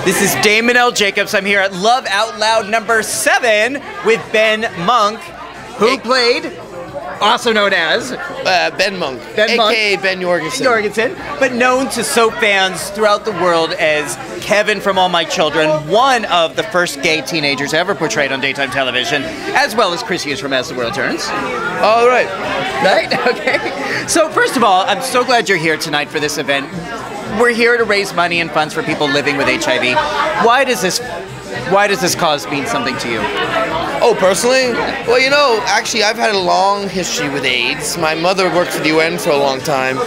This is Damon L. Jacobs. I'm here at Love Out Loud number 7 with Ben Monk, who played, also known as Ben Monk, a.k.a. Ben Jorgensen, but known to soap fans throughout the world as Kevin from All My Children, one of the first gay teenagers ever portrayed on daytime television, as well as Chris Hughes from As the World Turns. All right. Right? Okay. So first of all, I'm so glad you're here tonight for this event. We're here to raise money and funds for people living with HIV. Why does this cause mean something to you? Oh, personally? Well, you know, actually, I've had a long history with AIDS. My mother worked for the UN for a long time,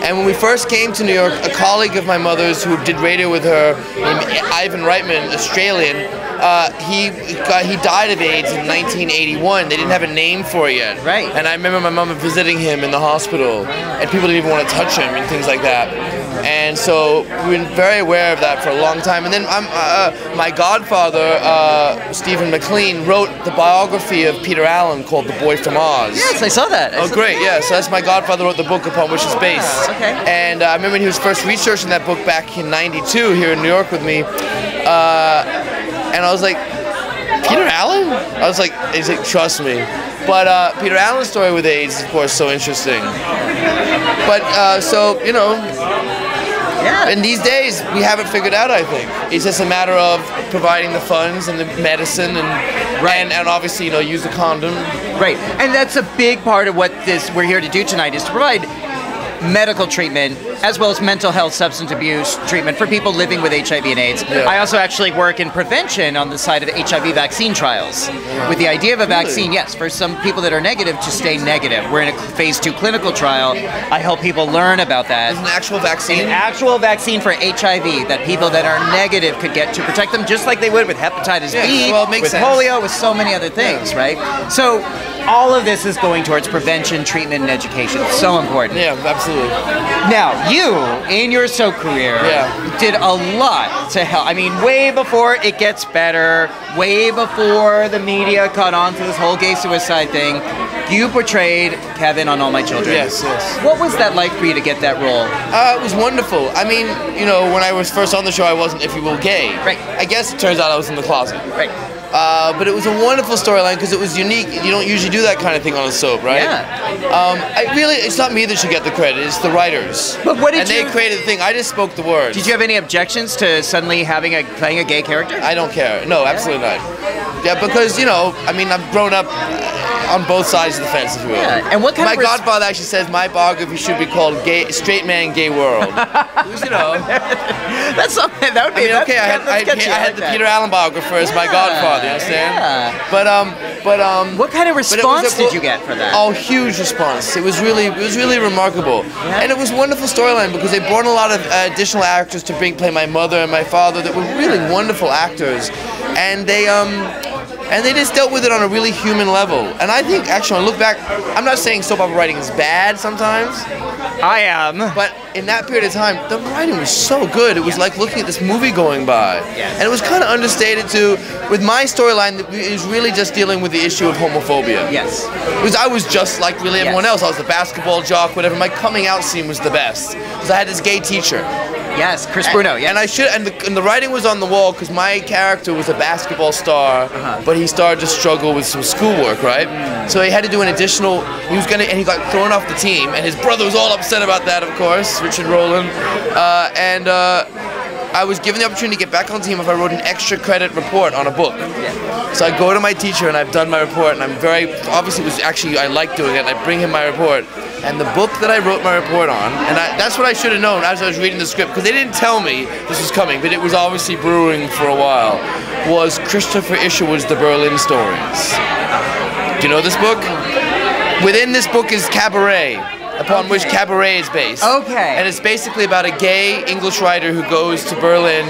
and when we first came to New York, a colleague of my mother's who did radio with her, named Ivan Reitman, Australian, he died of AIDS in 1981. They didn't have a name for it yet. Right. And I remember my mom visiting him in the hospital, and people didn't even want to touch him and things like that. And so we've been very aware of that for a long time. And then my godfather, Stephen McLean, wrote the biography of Peter Allen called The Boy from Oz. Yes, I saw that. Oh, great, yeah. So that's my godfather wrote the book upon which it's based. Okay. And I remember when he was first researching that book back in '92 here in New York with me. And I was like, Peter Allen? I was like, he's like, trust me. But Peter Allen's story with AIDS is, of course, so interesting. But, so, you know, in these days, we haven't figured out, I think. It's just a matter of providing the funds and the medicine and obviously, you know, use the condom. Right. And that's a big part of what we're here to do tonight, is to provide medical treatment as well as mental health substance abuse treatment for people living with HIV and AIDS. Yeah. I also actually work in prevention on the side of HIV vaccine trials with the idea of a vaccine, yes, for some people that are negative to stay negative. We're in a phase 2 clinical trial. I help people learn about that. It's an actual vaccine? An actual vaccine for HIV that people that are negative could get to protect them just like they would with hepatitis B, well, it makes with sense. polio, with so many other things, right? So all of this is going towards prevention, treatment, and education. It's so important. Yeah, absolutely. Now, you, in your soap career, did a lot to help. I mean, way before it gets better, way before the media caught on to this whole gay suicide thing, you portrayed Kevin on All My Children. Yes, yes. What was that like for you to get that role? It was wonderful. I mean, you know, when I was first on the show, I wasn't, if you will, gay. Right. I guess it turns out I was in the closet. Right. But it was a wonderful storyline because it was unique. You don't usually do that kind of thing on a soap, right? Yeah. It's not me that should get the credit. It's the writers. But what did they created the thing. I just spoke the words. Did you have any objections to suddenly playing a gay character? I don't care. No, absolutely not. Yeah, because, you know, I mean, I've grown up on both sides of the fence, if you will. Yeah. And what kind my of godfather actually says my biography should be called Straight Man, Gay World. You know. That's something that would be. I mean, okay, I had the Peter Allen biographer as my godfather. You understand? Yeah. But what kind of response did you get for that? Oh, huge response. It was really remarkable, and it was a wonderful storyline because they brought a lot of additional actors to play my mother and my father that were really wonderful actors, and they just dealt with it on a really human level. And I think, actually, when I look back, I'm not saying soap opera writing is bad sometimes. I am. But in that period of time, the writing was so good. It was like looking at this movie going by. Yes. And it was kind of understated too. With my storyline, it was really just dealing with the issue of homophobia. Yes. Because I was just like really everyone else. I was the basketball jock, whatever. My coming out scene was the best. Because I had this gay teacher. Yes, Chris Bruno. Yes. And the writing was on the wall because my character was a basketball star, but he started to struggle with some schoolwork, right? So he had to do an additional. And he got thrown off the team, and his brother was all upset about that, of course, Richard Rowland, and I was given the opportunity to get back on the team if I wrote an extra credit report on a book. So I go to my teacher and I've done my report, and I'm I like doing it, and I bring him my report. And the book that I wrote my report on, and that's what I should have known as I was reading the script, because they didn't tell me this was coming, but it was obviously brewing for a while, was Christopher Isherwood's The Berlin Stories. Do you know this book? Within this book is Cabaret, upon which Cabaret is based. Okay. And it's basically about a gay English writer who goes to Berlin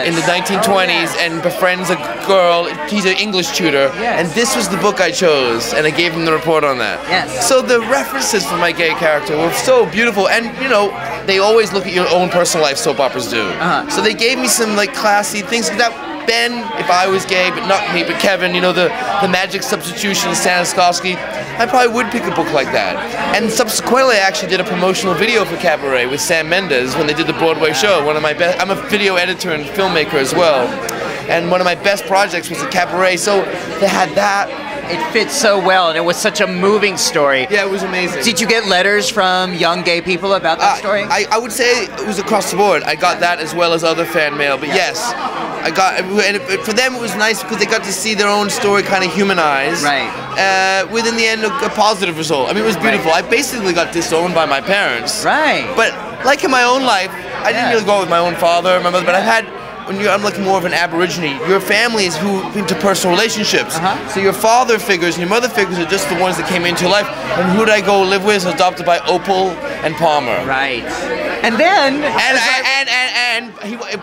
in the 1920s and befriends a girl. He's an English tutor. Yes. And this was the book I chose, and I gave him the report on that. Yes. So the references for my gay character were so beautiful, and you know, they always look at your own personal life, soap operas do. So they gave me some like classy things that then, if I was gay, but not me, but Kevin, you know, the magic substitution, Stanislavski, I probably would pick a book like that. And subsequently, I actually did a promotional video for Cabaret with Sam Mendes when they did the Broadway show. One of my best. I'm a video editor and filmmaker as well, and one of my best projects was a Cabaret. So they had that. It fits so well, and it was such a moving story. Yeah, it was amazing. Did you get letters from young gay people about that story? I would say it was across the board. I got that as well as other fan mail, but yes, I got. And for them, it was nice because they got to see their own story kind of humanized. Right. With in the end a positive result. I mean, it was beautiful. I basically got disowned by my parents. Right. But like in my own life, I didn't really go out with my own father, my mother, but I've had. I'm like more of an Aborigine. Your family is who interpersonal relationships. So your father figures and your mother figures are just the ones that came into your life. And who did I go live with? Adopted by Opal and Palmer. Right. And then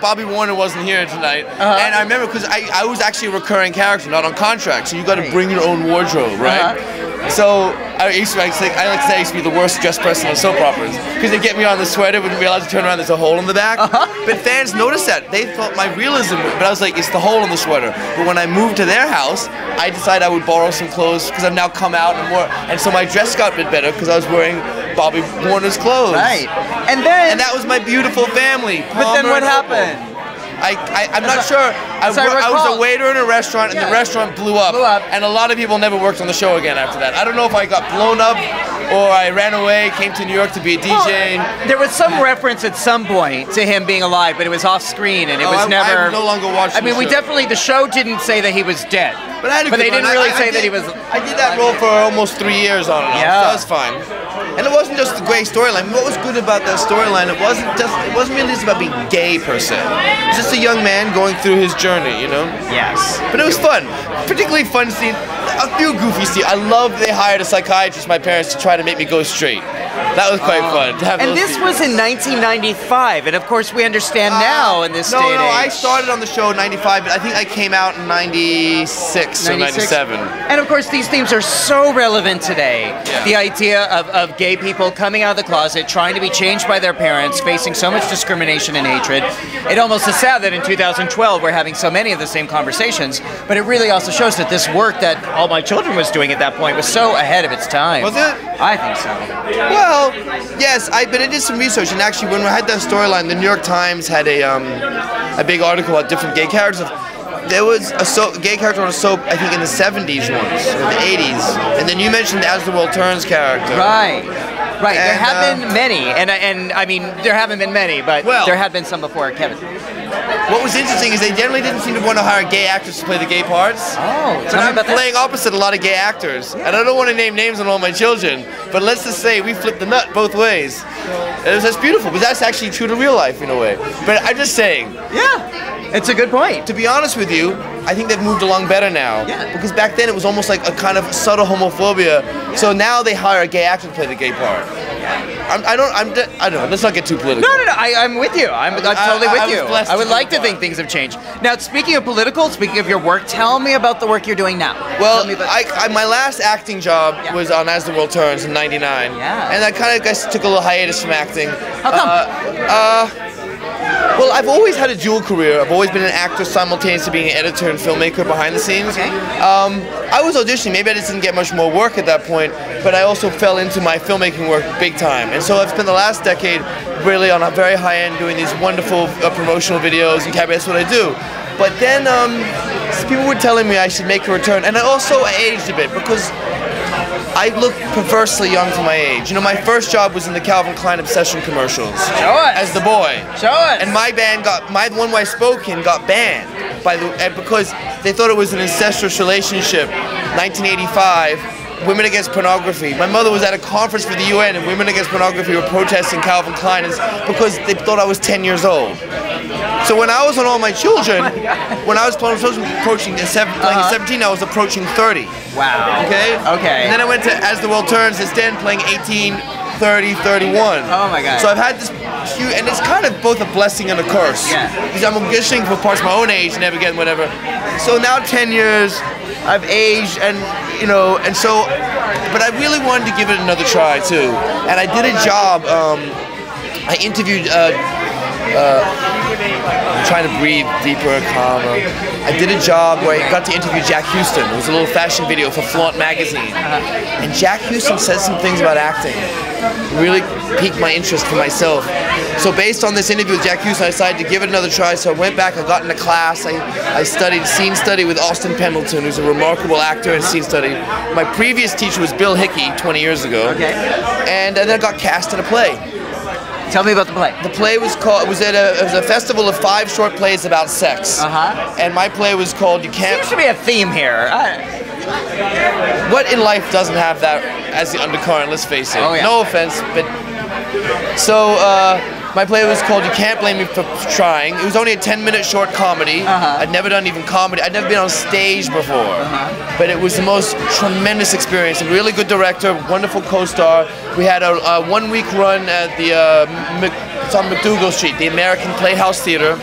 Bobby Warner wasn't here tonight. And I remember because I was actually a recurring character, not on contract. So you got to bring your own wardrobe, right? So I like to say I used to be the worst dressed person on soap operas because they get me on the sweater, wouldn't realize to turn around there's a hole in the back. But fans noticed that. They thought my realism, but I was like, it's the hole in the sweater. But when I moved to their house, I decided I would borrow some clothes because I've now come out and more, and so my dress got a bit better because I was wearing Bobby Warner's clothes. Right. And that was my beautiful family. But then what happened? I'm not sure. I was a waiter in a restaurant, and the restaurant blew up. And a lot of people never worked on the show again after that. I don't know if I got blown up or I ran away, came to New York to be a DJ. Well, there was some reference at some point to him being alive, but it was off screen, and it was never. I no longer watched. I mean, the show didn't say that he was dead, but they didn't really say that he was. I did that role for almost 3 years on and off. So that's fine. And it wasn't just a great storyline. What was good about that storyline? It wasn't really just about being gay per se. It's just a young man going through his journey, you know. Yes. But it was fun. Particularly fun scene. A few goofy scenes. I love they hired a psychiatrist, my parents, to try to make me go straight. That was quite fun. To have and this was in 1995, and of course we understand now in this day and age. No, I started on the show in 95, but I think I came out in 96 or 97. And of course these themes are so relevant today. Yeah. The idea of gay people coming out of the closet, trying to be changed by their parents, facing so much discrimination and hatred. It almost is sad that in 2012 we're having so many of the same conversations, but it really also shows that this work that All My Children was doing at that point was so ahead of its time. Was it? I think so. Well, yes, but I did some research, and actually when we had that storyline, the New York Times had a big article about different gay characters. There was a gay character on a soap, I think in the 70s once, or the 80s, and then you mentioned As the World Turns character. Right. Right, and, there have been many, and I mean, there haven't been many, but there have been some before Kevin. What was interesting is they generally didn't seem to want to hire gay actors to play the gay parts. Oh, but I'm playing opposite a lot of gay actors, and I don't want to name names on All My Children, but let's just say we flipped the nut both ways. That's beautiful, because that's actually true to real life in a way. But I'm just saying. Yeah, it's a good point. To be honest with you, I think they've moved along better now. Yeah. Because back then it was almost like a kind of subtle homophobia. Yeah. So now they hire a gay actor to play the gay part. I don't know. Let's not get too political. No. I'm with you. I'm totally with you. I would like to think things have changed. Now, speaking of political, speaking of your work, tell me about the work you're doing now. Well, my last acting job was on As the World Turns in '99. Yeah. And I kind of took a little hiatus from acting. How come? Well, I've always had a dual career. I've always been an actor simultaneously being an editor and filmmaker behind the scenes. Okay. I was auditioning. Maybe I just didn't get much more work at that point, but I also fell into my filmmaking work big time. And so I've spent the last decade really on a very high end doing these wonderful promotional videos and cabaret. That's what I do. But then people were telling me I should make a return. And I also aged a bit because I look perversely young for my age. You know, my first job was in the Calvin Klein Obsession commercials. Show us. As the boy. Show us. And my band the one where I spoke in got banned because they thought it was an incestuous relationship. 1985, Women Against Pornography. My mother was at a conference for the UN, and Women Against Pornography were protesting Calvin Klein because they thought I was 10 years old. So when I was on All My Children, when I was approaching 17, I was approaching 30. Wow. Okay? Okay. And then I went to As the World Turns, instead playing 18, 30, 31. Oh my God. So I've had this huge, and it's kind of both a blessing and a curse. Yeah. Because I'm auditioning for parts of my own age, never getting whatever. So now 10 years, I've aged, and you know, and so, but I really wanted to give it another try too. And I did a job, I interviewed I'm trying to breathe deeper, calmer. I did a job where I got to interview Jack Houston. It was a little fashion video for Flaunt magazine. And Jack Houston said some things about acting. Really piqued my interest for myself. So based on this interview with Jack Houston, I decided to give it another try. So I went back, I got into class, I studied scene study with Austin Pendleton, who's a remarkable actor in scene study. My previous teacher was Bill Hickey 20 years ago. Okay. And then I got cast in a play. Tell me about the play. The play was called, it was a festival of 5 short plays about sex. And my play was called You Can't... Seems to be a theme here. What in life doesn't have that as the undercurrent, let's face it. Oh, yeah. No offense, but... So, my play was called You Can't Blame Me for Trying. It was only a 10-minute short comedy. I'd never done even comedy. I'd never been on stage before. But it was the most tremendous experience. A really good director, wonderful co-star. We had a 1-week run at the, it's on McDougal Street, the American Playhouse Theater.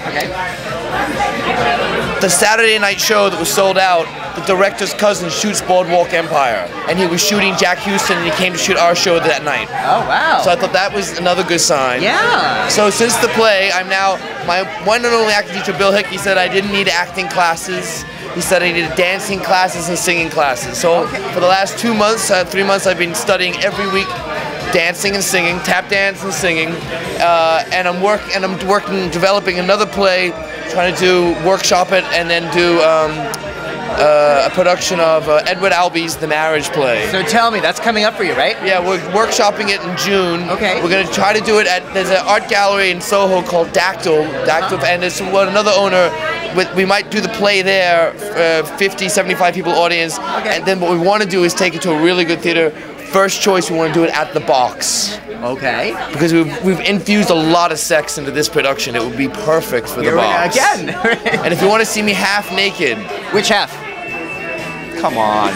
The Saturday night show that was sold out, the director's cousin shoots Boardwalk Empire, and he was shooting Jack Houston, and he came to shoot our show that night. Oh, wow. So I thought that was another good sign. Yeah. So since the play, I'm now, my one and only acting teacher, Bill Hickey, said I didn't need acting classes. He said I needed dancing classes and singing classes. So for the last 2 months, 3 months, I've been studying every week, dancing and singing, tap dance and singing, and I'm working, developing another play, trying to do workshop it, and then do a production of Edward Albee's The Marriage Play. So tell me, that's coming up for you, right? Yeah, we're workshopping it in June. Okay. We're going to try to do it at, there's an art gallery in Soho called Dactyl, and it's another owner. We might do the play there, 50, 75 people audience, and then what we want to do is take it to a really good theater. First choice, we want to do it at the Box. Okay. Because we've infused a lot of sex into this production. It would be perfect for the Box. Again. And if you want to see me half naked. Which half? Come on.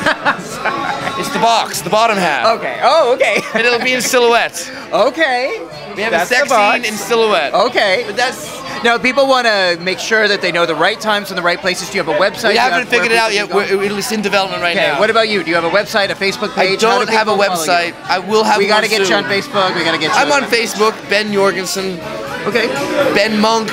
It's the Box, the bottom half. Okay. Oh, okay. And it'll be in silhouette. Okay. We have a sex scene in silhouette. Okay. But that's... Now, people want to make sure that they know the right times and the right places. Do you have a website? We haven't figured it out yet. It's in development right now. What about you? Do you have a website, a Facebook page? I don't have a website. I will have one soon. We got to get you on Facebook. We got to get you. I'm on Facebook, Ben Jorgensen. Okay. Ben Monk.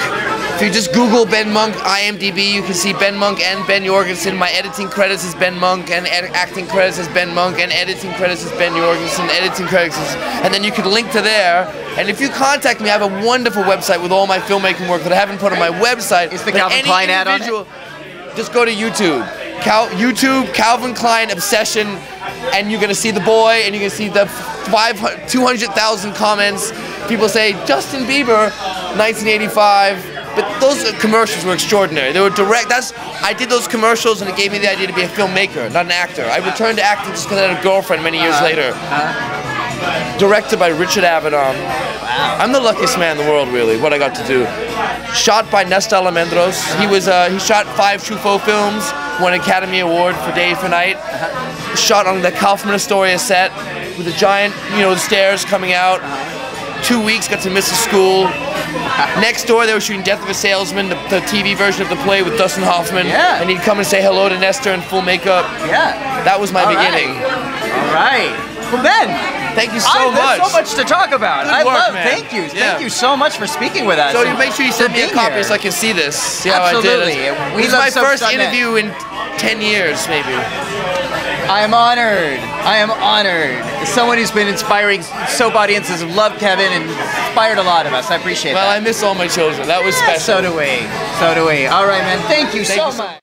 If you just Google Ben Monk, IMDb, you can see Ben Monk and Ben Jorgensen. My editing credits is Ben Monk, and acting credits is Ben Monk, and editing credits is Ben Jorgensen, editing credits is... And then you can link to there. And if you contact me, I have a wonderful website with all my filmmaking work that I haven't put on my website. Is the Calvin Klein ad on it? Just go to YouTube. YouTube, Calvin Klein Obsession, and you're gonna see the boy, and you're gonna see the 200,000 comments. People say, Justin Bieber, 1985. But those commercials were extraordinary. They were direct. I did those commercials, and it gave me the idea to be a filmmaker, not an actor. I returned to acting just because I had a girlfriend many years later. Directed by Richard Avedon. Wow. I'm the luckiest man in the world, really, what I got to do. Shot by Nesta Almendros. He shot 5 Truffaut films, won an Academy Award for Day for Night. Shot on the Kaufman Astoria set with a giant, the stairs coming out. 2 weeks, got to miss a school. Next door, they were shooting Death of a Salesman, the TV version of the play with Dustin Hoffman. Yeah. And he'd come and say hello to Nestor in full makeup. Yeah. That was my beginning. All right. Well, Ben. Thank you so much. There's so much to talk about. Good work, man. Thank you. Thank you so much for speaking with us. So you make sure you send me a copy so I can see this. See Absolutely. how I did it. This is my first interview in 10 years, maybe. I am honored. I am honored. As someone who's been inspiring soap audiences, have loved Kevin and inspired a lot of us. I appreciate that. Well, I miss all my children. That was special. So do we. So do we. All right, man. Thank you so much.